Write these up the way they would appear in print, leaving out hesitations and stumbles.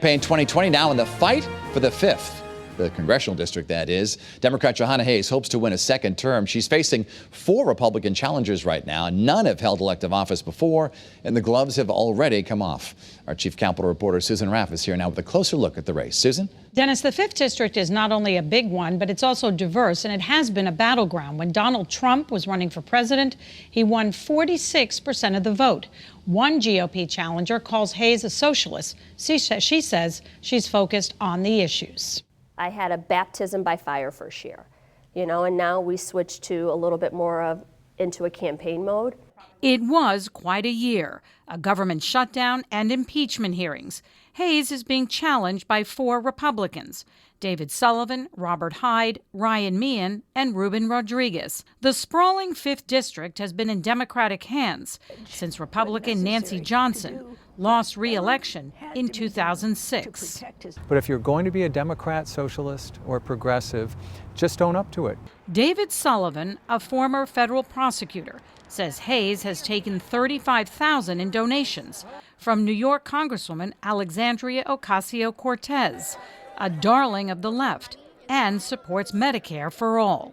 Campaign 2020 now in the fight for the 5th. The Congressional District, that is. Democrat Jahana Hayes hopes to win a second term. She's facing 4 Republican challengers right now. None have held elective office before, and the gloves have already come off. Our chief Capitol reporter Susan RAFF is here now with a closer look at the race. Susan? Dennis, the 5th District is not only a big one, but it's also diverse, and it has been a battleground. When Donald Trump was running for president, he won 46% of the vote. One GOP challenger calls Hayes a socialist. She says she's focused on the issues. I had a baptism by fire first year, and now we switched to a little bit more into a campaign mode. It was quite a year, a government shutdown and impeachment hearings. Hayes is being challenged by 4 Republicans: David Sullivan, Robert Hyde, Ryan Meehan, and Ruben Rodriguez. The sprawling 5th District has been in Democratic hands since Republican Nancy Johnson lost re-election in 2006. But if you're going to be a Democrat, socialist, or progressive, just own up to it. David Sullivan, a former federal prosecutor, says Hayes has taken $35,000 in donations from New York Congresswoman Alexandria Ocasio-Cortez, a darling of the left, and supports Medicare for all.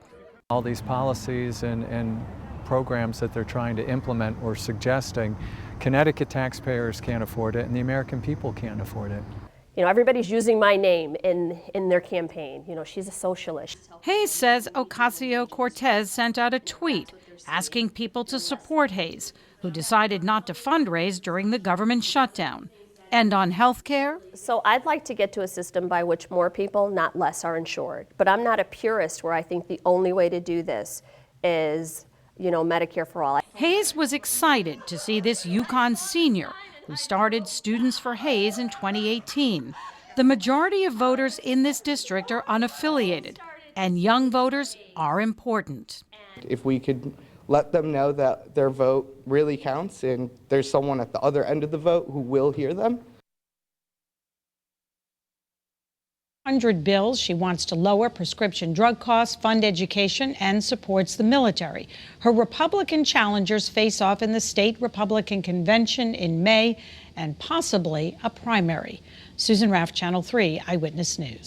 All these policies and programs that they're trying to implement or suggesting, Connecticut taxpayers can't afford it and the American people can't afford it. Everybody's using my name in their campaign. She's a socialist. Hayes says Ocasio-Cortez sent out a tweet asking people to support Hayes, who decided not to fundraise during the government shutdown. And on health care? So I'd like to get to a system by which more people, not less, are insured. But I'm not a purist where I think the only way to do this is, Medicare for all. Hayes was excited to see this Yukon senior who started Students for Hayes in 2018. The majority of voters in this district are unaffiliated, and young voters are important. If we could let them know that their vote really counts and there's someone at the other end of the vote who will hear them. 100 bills. She wants to lower prescription drug costs, fund education, and supports the military. Her Republican challengers face off in the state Republican convention in May and possibly a primary. Susan RAFF, Channel 3 Eyewitness News.